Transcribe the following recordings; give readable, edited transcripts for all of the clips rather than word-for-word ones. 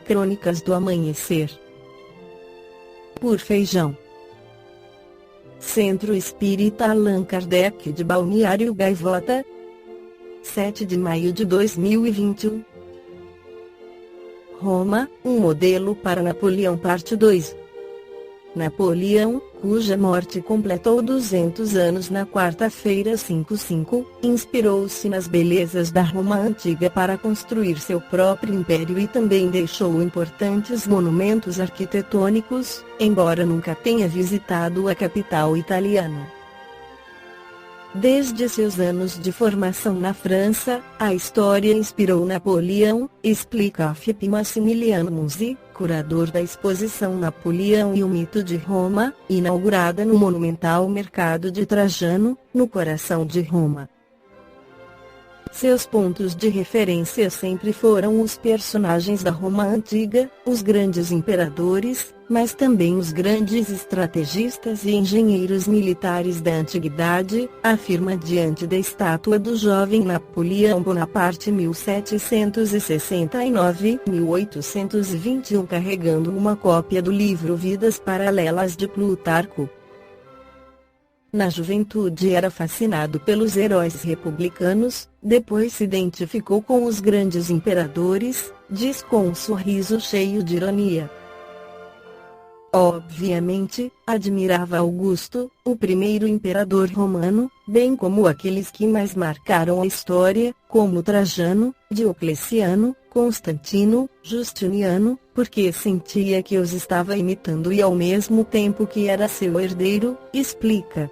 Crônicas do Amanhecer. Por Feijão. Centro Espírita Allan Kardec de Balneário Gaivota, 7 de maio de 2021. Roma, um modelo para Napoleão Parte 2. Napoleão, cuja morte completou 200 anos na quarta-feira 5/5, inspirou-se nas belezas da Roma antiga para construir seu próprio império e também deixou importantes monumentos arquitetônicos, embora nunca tenha visitado a capital italiana. Desde seus anos de formação na França, a história inspirou Napoleão, explica Philippe Massimiliano Munzi, curador da exposição Napoleão e o Mito de Roma, inaugurada no monumental Mercado de Trajano, no coração de Roma. Seus pontos de referência sempre foram os personagens da Roma antiga, os grandes imperadores, mas também os grandes estrategistas e engenheiros militares da antiguidade, afirma diante da estátua do jovem Napoleão Bonaparte 1769-1821 carregando uma cópia do livro Vidas Paralelas de Plutarco. Na juventude era fascinado pelos heróis republicanos, depois se identificou com os grandes imperadores, diz com um sorriso cheio de ironia. Obviamente, admirava Augusto, o primeiro imperador romano, bem como aqueles que mais marcaram a história, como Trajano, Diocleciano, Constantino, Justiniano, porque sentia que os estava imitando e ao mesmo tempo que era seu herdeiro, explica.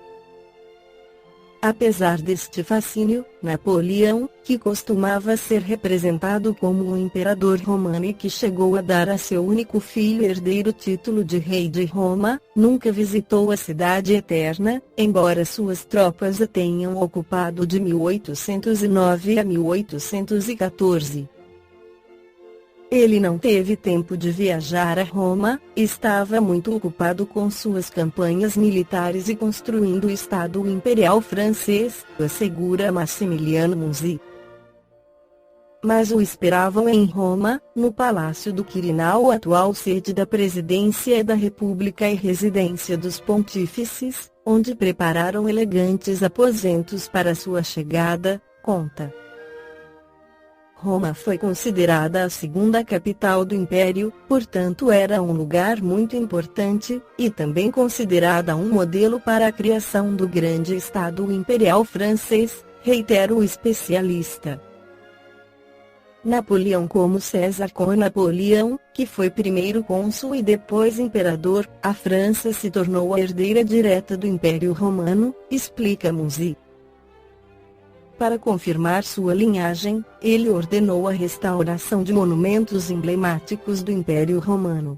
Apesar deste fascínio, Napoleão, que costumava ser representado como um imperador romano e que chegou a dar a seu único filho herdeiro o título de rei de Roma, nunca visitou a Cidade Eterna, embora suas tropas a tenham ocupado de 1809 a 1814. Ele não teve tempo de viajar a Roma, estava muito ocupado com suas campanhas militares e construindo o Estado Imperial francês, assegura Massimiliano Munzi. Mas o esperavam em Roma, no Palácio do Quirinal, atual sede da Presidência da República e residência dos pontífices, onde prepararam elegantes aposentos para sua chegada, conta. Roma foi considerada a segunda capital do Império, portanto era um lugar muito importante, e também considerada um modelo para a criação do grande Estado Imperial francês, reitera o especialista. Napoleão como César com Napoleão, que foi primeiro cônsul e depois imperador, a França se tornou a herdeira direta do Império Romano, explica Munzi. Para confirmar sua linhagem, ele ordenou a restauração de monumentos emblemáticos do Império Romano.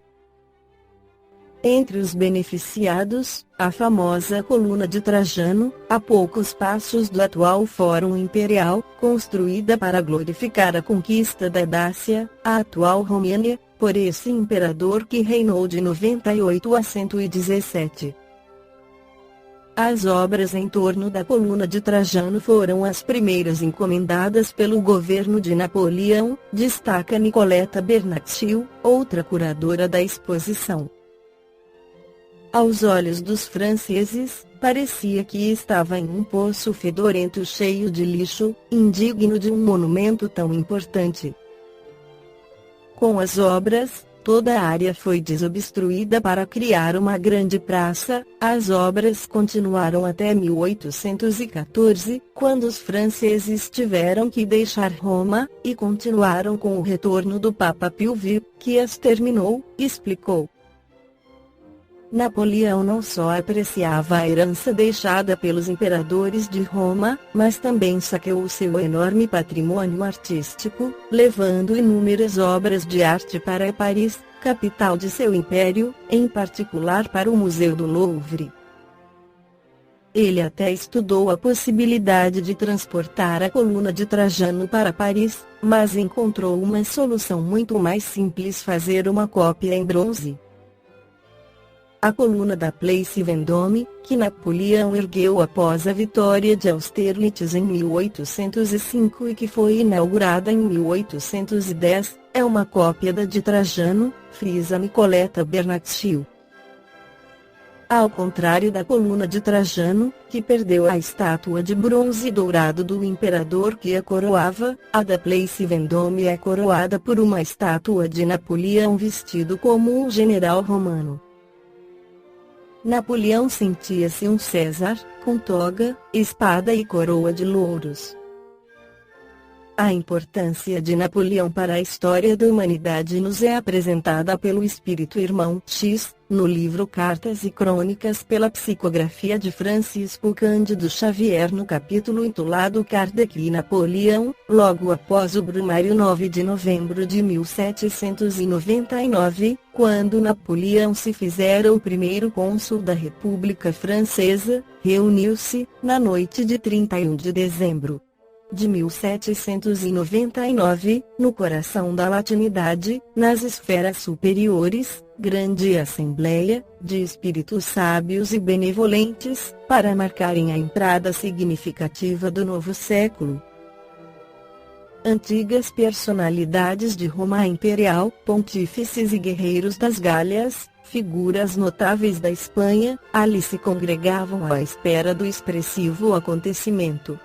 Entre os beneficiados, a famosa Coluna de Trajano, a poucos passos do atual Fórum Imperial, construída para glorificar a conquista da Dácia, a atual Romênia, por esse imperador que reinou de 98 a 117. As obras em torno da Coluna de Trajano foram as primeiras encomendadas pelo governo de Napoleão, destaca Nicoletta Bernacchio, outra curadora da exposição. Aos olhos dos franceses, parecia que estava em um poço fedorento cheio de lixo, indigno de um monumento tão importante. Com as obras, toda a área foi desobstruída para criar uma grande praça. As obras continuaram até 1814, quando os franceses tiveram que deixar Roma, e continuaram com o retorno do Papa Pio X, que as terminou, explicou. Napoleão não só apreciava a herança deixada pelos imperadores de Roma, mas também saqueou seu enorme patrimônio artístico, levando inúmeras obras de arte para Paris, capital de seu império, em particular para o Museu do Louvre. Ele até estudou a possibilidade de transportar a Coluna de Trajano para Paris, mas encontrou uma solução muito mais simples: fazer uma cópia em bronze. A coluna da Place Vendôme, que Napoleão ergueu após a vitória de Austerlitz em 1805 e que foi inaugurada em 1810, é uma cópia da de Trajano, frisa Nicoleta Bernaccio. Ao contrário da coluna de Trajano, que perdeu a estátua de bronze dourado do imperador que a coroava, a da Place Vendôme é coroada por uma estátua de Napoleão vestido como um general romano. Napoleão sentia-se um César, com toga, espada e coroa de louros. A importância de Napoleão para a história da humanidade nos é apresentada pelo Espírito Irmão X, no livro Cartas e Crônicas pela psicografia de Francisco Cândido Xavier no capítulo intitulado Kardec e Napoleão, logo após o Brumário 9 de novembro de 1799, quando Napoleão se fizera o primeiro cônsul da República Francesa, reuniu-se, na noite de 31 de dezembro de 1799, no coração da latinidade, nas esferas superiores, grande assembleia, de espíritos sábios e benevolentes, para marcarem a entrada significativa do novo século. Antigas personalidades de Roma Imperial, pontífices e guerreiros das Gálias, figuras notáveis da Espanha, ali se congregavam à espera do expressivo acontecimento.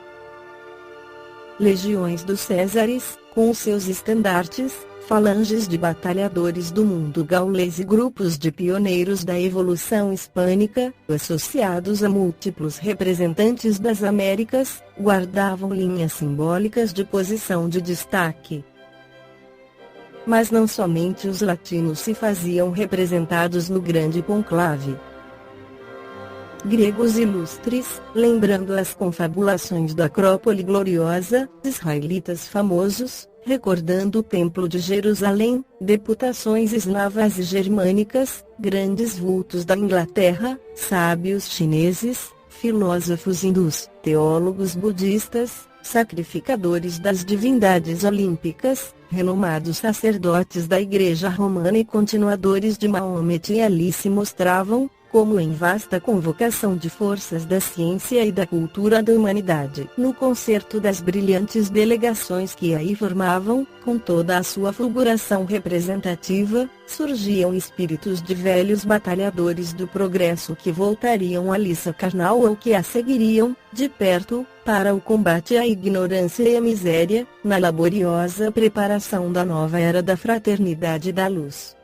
Legiões dos Césares, com seus estandartes, falanges de batalhadores do mundo gaulês e grupos de pioneiros da evolução hispânica, associados a múltiplos representantes das Américas, guardavam linhas simbólicas de posição de destaque. Mas não somente os latinos se faziam representados no grande conclave. Gregos ilustres, lembrando as confabulações da Acrópole gloriosa, israelitas famosos, recordando o Templo de Jerusalém, deputações eslavas e germânicas, grandes vultos da Inglaterra, sábios chineses, filósofos hindus, teólogos budistas, sacrificadores das divindades olímpicas, renomados sacerdotes da Igreja Romana e continuadores de Maomete ali se mostravam, como em vasta convocação de forças da ciência e da cultura da humanidade. No concerto das brilhantes delegações que aí formavam, com toda a sua fulguração representativa, surgiam espíritos de velhos batalhadores do progresso que voltariam à liça carnal ou que a seguiriam, de perto, para o combate à ignorância e à miséria, na laboriosa preparação da nova era da fraternidade e da luz.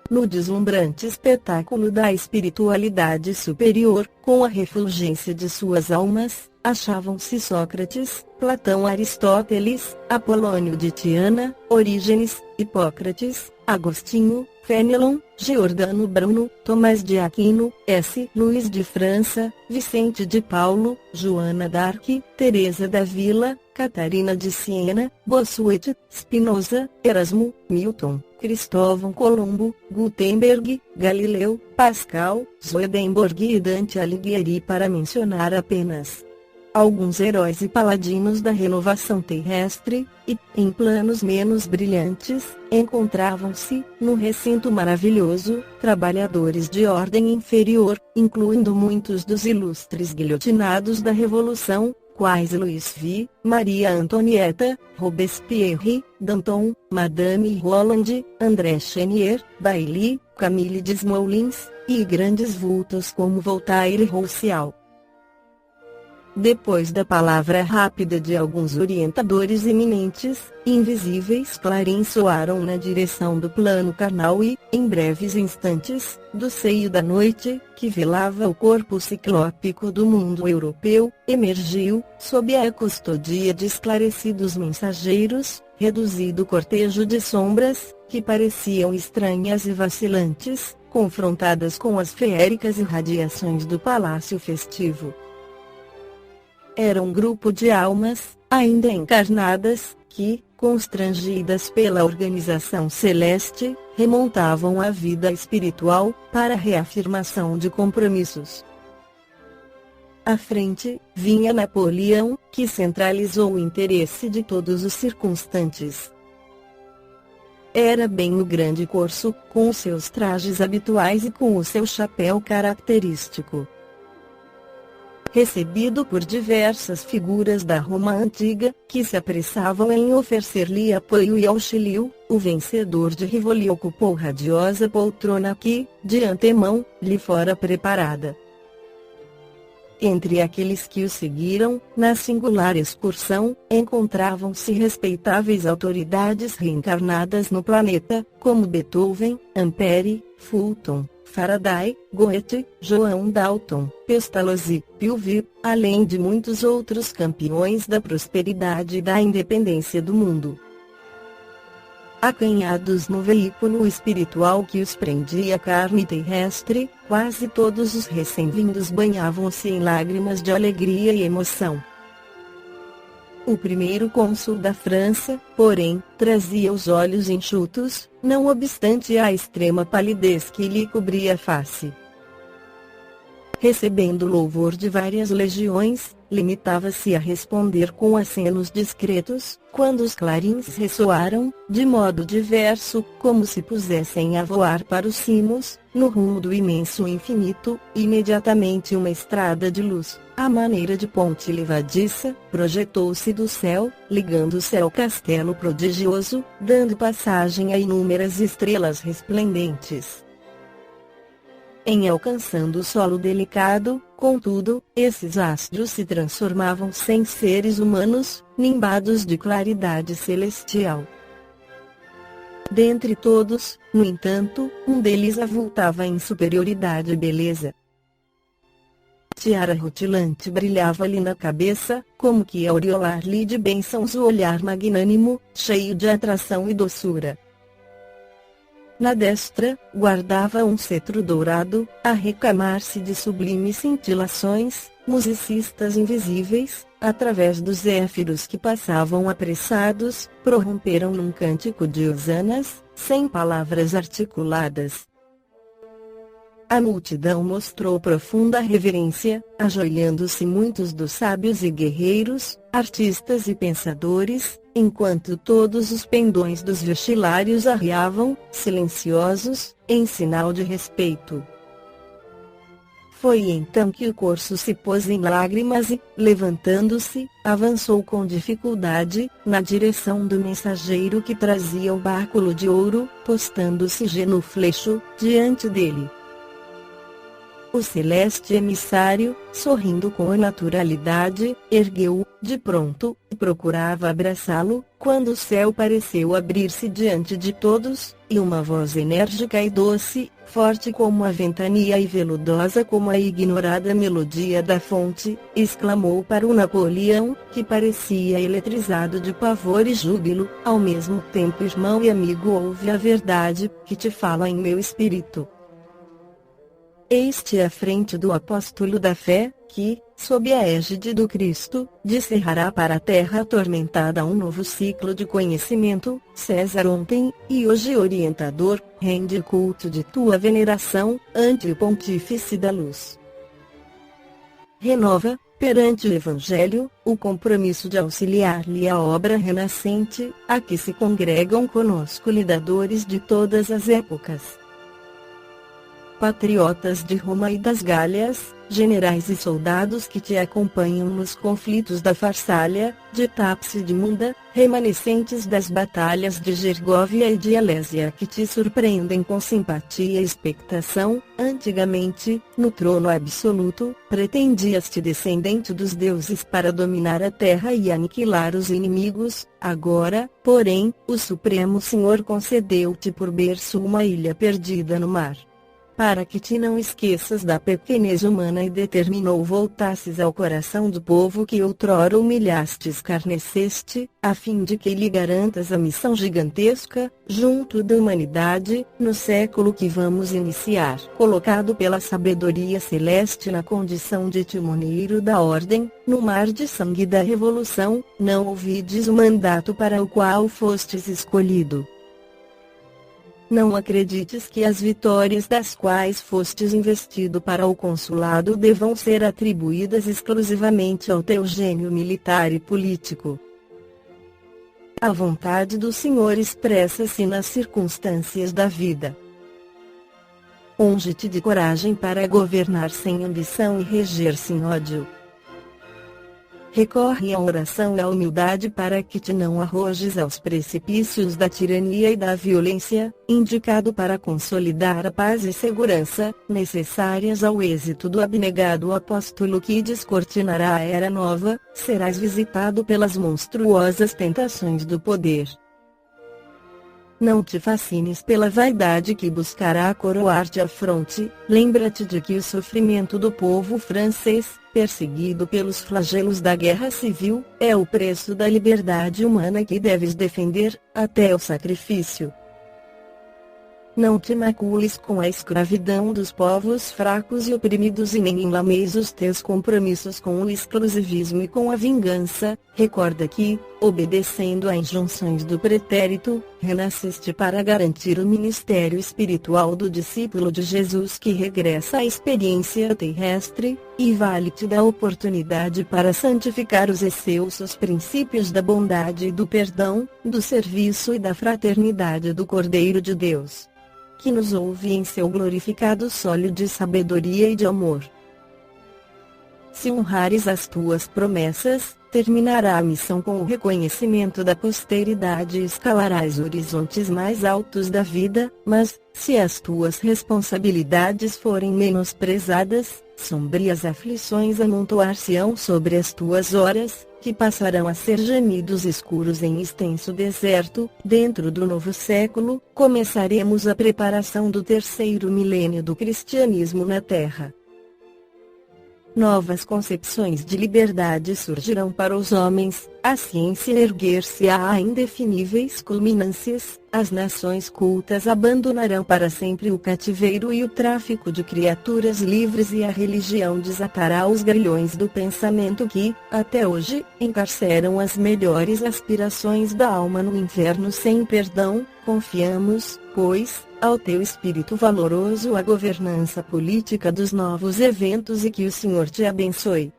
No deslumbrante espetáculo da espiritualidade superior, com a refulgência de suas almas, achavam-se Sócrates, Platão, Aristóteles, Apolônio de Tiana, Orígenes, Hipócrates, Agostinho, Fénelon, Giordano Bruno, Tomás de Aquino, S. Luís de França, Vicente de Paulo, Joana d'Arc, Teresa da Vila, Catarina de Siena, Bossuet, Spinoza, Erasmo, Milton, Cristóvão Colombo, Gutenberg, Galileu, Pascal, Swedenborg e Dante Alighieri, para mencionar apenas alguns heróis e paladinos da renovação terrestre, e, em planos menos brilhantes, encontravam-se, no recinto maravilhoso, trabalhadores de ordem inferior, incluindo muitos dos ilustres guilhotinados da Revolução, quais Louis V, Maria Antonieta, Robespierre, Danton, Madame Roland, André Chenier, Bailly, Camille Desmoulins, e grandes vultos como Voltaire e Rousseau. Depois da palavra rápida de alguns orientadores eminentes, invisíveis clarins soaram na direção do plano carnal e, em breves instantes, do seio da noite, que velava o corpo ciclópico do mundo europeu, emergiu, sob a custodia de esclarecidos mensageiros, reduzido cortejo de sombras, que pareciam estranhas e vacilantes, confrontadas com as feéricas irradiações do palácio festivo. Era um grupo de almas, ainda encarnadas, que, constrangidas pela organização celeste, remontavam à vida espiritual, para a reafirmação de compromissos. À frente, vinha Napoleão, que centralizou o interesse de todos os circunstantes. Era bem o grande corso, com os seus trajes habituais e com o seu chapéu característico. recebido por diversas figuras da Roma antiga, que se apressavam em oferecer-lhe apoio e auxílio, o vencedor de Rivoli ocupou radiosa poltrona que, de antemão, lhe fora preparada. Entre aqueles que o seguiram, na singular excursão, encontravam-se respeitáveis autoridades reencarnadas no planeta, como Beethoven, Ampère, Fulton, Faraday, Goethe, João Dalton, Pestalozzi, Pilvi, além de muitos outros campeões da prosperidade e da independência do mundo. Acanhados no veículo espiritual que os prendia à carne terrestre, quase todos os recém-vindos banhavam-se em lágrimas de alegria e emoção. O primeiro cônsul da França, porém, trazia os olhos enxutos, não obstante a extrema palidez que lhe cobria a face. Recebendo louvor de várias legiões, limitava-se a responder com acenos discretos, quando os clarins ressoaram, de modo diverso, como se pusessem a voar para os cimos, no rumo do imenso infinito. Imediatamente uma estrada de luz, à maneira de ponte levadiça, projetou-se do céu, ligando-se ao castelo prodigioso, dando passagem a inúmeras estrelas resplendentes. Em alcançando o solo delicado, contudo, esses astros se transformavam-se em seres humanos, nimbados de claridade celestial. Dentre todos, no entanto, um deles avultava em superioridade e beleza. Tiara rutilante brilhava-lhe na cabeça, como que a aureolar-lhe de bênçãos o olhar magnânimo, cheio de atração e doçura. Na destra, guardava um cetro dourado, a recamar-se de sublimes cintilações, musicistas invisíveis, através dos zéfiros que passavam apressados, prorromperam num cântico de hosanas, sem palavras articuladas. A multidão mostrou profunda reverência, ajoelhando-se muitos dos sábios e guerreiros, artistas e pensadores, enquanto todos os pendões dos vestilários arriavam, silenciosos, em sinal de respeito. Foi então que o corso se pôs em lágrimas e, levantando-se, avançou com dificuldade, na direção do mensageiro que trazia o báculo de ouro, postando-se genuflexo, diante dele. O celeste emissário, sorrindo com naturalidade, ergueu-o, de pronto, e procurava abraçá-lo, quando o céu pareceu abrir-se diante de todos, e uma voz enérgica e doce, forte como a ventania e veludosa como a ignorada melodia da fonte, exclamou para o Napoleão, que parecia eletrizado de pavor e júbilo: ao mesmo tempo, irmão e amigo, ouve a verdade, que te fala em meu espírito. Eis-te à frente do apóstolo da fé, que, sob a égide do Cristo, descerrará para a terra atormentada um novo ciclo de conhecimento. César ontem, e hoje orientador, rende culto de tua veneração, ante o Pontífice da Luz. Renova, perante o Evangelho, o compromisso de auxiliar-lhe a obra renascente, a que se congregam conosco lidadores de todas as épocas. Patriotas de Roma e das Gálias, generais e soldados que te acompanham nos conflitos da Farsália, de Tápse e de Munda, remanescentes das batalhas de Gergóvia e de Alésia que te surpreendem com simpatia e expectação. Antigamente, no trono absoluto, pretendias-te descendente dos deuses para dominar a terra e aniquilar os inimigos. Agora, porém, o Supremo Senhor concedeu-te por berço uma ilha perdida no mar, para que te não esqueças da pequenez humana, e determinou voltasses ao coração do povo que outrora humilhaste e escarneceste, a fim de que lhe garantas a missão gigantesca, junto da humanidade, no século que vamos iniciar. Colocado pela sabedoria celeste na condição de timoneiro da ordem, no mar de sangue da revolução, não ouvides o mandato para o qual fostes escolhido. Não acredites que as vitórias das quais fostes investido para o consulado devam ser atribuídas exclusivamente ao teu gênio militar e político. A vontade do Senhor expressa-se nas circunstâncias da vida. Unge-te de coragem para governar sem ambição e reger sem ódio. recorre à oração e à humildade para que te não arrojes aos precipícios da tirania e da violência, indicado para consolidar a paz e segurança, necessárias ao êxito do abnegado apóstolo que descortinará a era nova, serás visitado pelas monstruosas tentações do poder. Não te fascines pela vaidade que buscará coroar-te a fronte, lembra-te de que o sofrimento do povo francês, perseguido pelos flagelos da guerra civil, é o preço da liberdade humana que deves defender, até o sacrifício. Não te macules com a escravidão dos povos fracos e oprimidos e nem enlameis os teus compromissos com o exclusivismo e com a vingança. Recorda que, obedecendo a injunções do pretérito, renasceste para garantir o ministério espiritual do discípulo de Jesus que regressa à experiência terrestre, e vale-te da oportunidade para santificar os excessos princípios da bondade e do perdão, do serviço e da fraternidade do Cordeiro de Deus, que nos ouve em seu glorificado sólio de sabedoria e de amor. Se honrares as tuas promessas, terminará a missão com o reconhecimento da posteridade e escalarás horizontes mais altos da vida, mas, se as tuas responsabilidades forem menosprezadas, sombrias aflições amontoar-se-ão sobre as tuas horas, que passarão a ser gemidos escuros em extenso deserto. Dentro do novo século, começaremos a preparação do terceiro milênio do cristianismo na Terra. Novas concepções de liberdade surgirão para os homens, a ciência erguer-se-á a indefiníveis culminâncias, as nações cultas abandonarão para sempre o cativeiro e o tráfico de criaturas livres e a religião desatará os grilhões do pensamento que, até hoje, encarceram as melhores aspirações da alma no inferno sem perdão. Confiamos, pois, ao teu espírito valoroso a governança política dos novos eventos e que o Senhor te abençoe.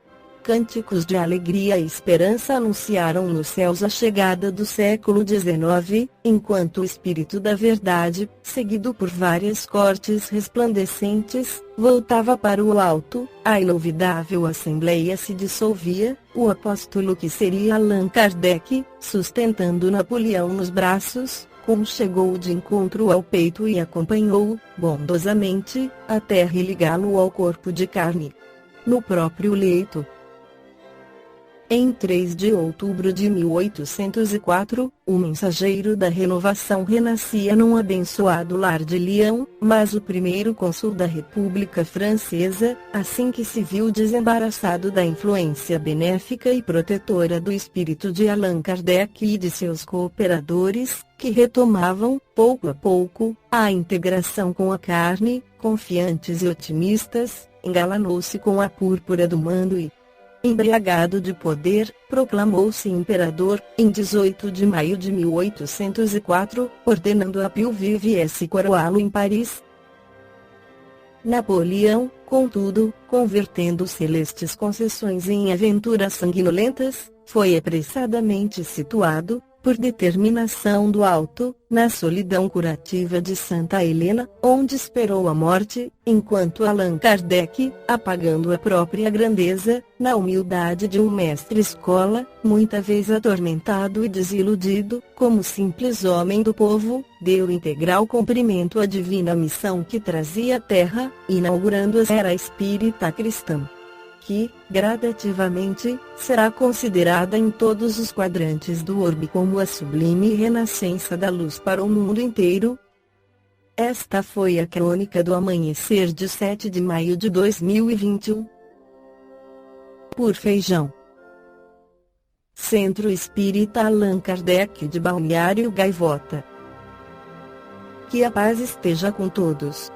Cânticos de alegria e esperança anunciaram nos céus a chegada do século XIX, enquanto o Espírito da Verdade, seguido por várias cortes resplandecentes, voltava para o alto, a inolvidável assembleia se dissolvia, o apóstolo que seria Allan Kardec, sustentando Napoleão nos braços, chegou de encontro ao peito e acompanhou-o, bondosamente, até religá-lo ao corpo de carne. No próprio leito. Em 3 de outubro de 1804, o mensageiro da renovação renascia num abençoado lar de Lyon, mas o primeiro cônsul da República Francesa, assim que se viu desembaraçado da influência benéfica e protetora do espírito de Allan Kardec e de seus cooperadores, que retomavam, pouco a pouco, a integração com a carne, confiantes e otimistas, engalanou-se com a púrpura do mando e, embriagado de poder, proclamou-se imperador, em 18 de maio de 1804, ordenando a Pio viesse coroá-lo em Paris. Napoleão, contudo, convertendo celestes concessões em aventuras sanguinolentas, foi apressadamente situado, por determinação do alto, na solidão curativa de Santa Helena, onde esperou a morte, enquanto Allan Kardec, apagando a própria grandeza, na humildade de um mestre-escola, muita vez atormentado e desiludido, como simples homem do povo, deu integral cumprimento à divina missão que trazia à Terra, inaugurando a era espírita cristã, que, gradativamente, será considerada em todos os quadrantes do orbe como a sublime renascença da luz para o mundo inteiro. Esta foi a crônica do amanhecer de 7 de maio de 2021. Por Feijão. Centro Espírita Allan Kardec de Balneário Gaivota. Que a paz esteja com todos.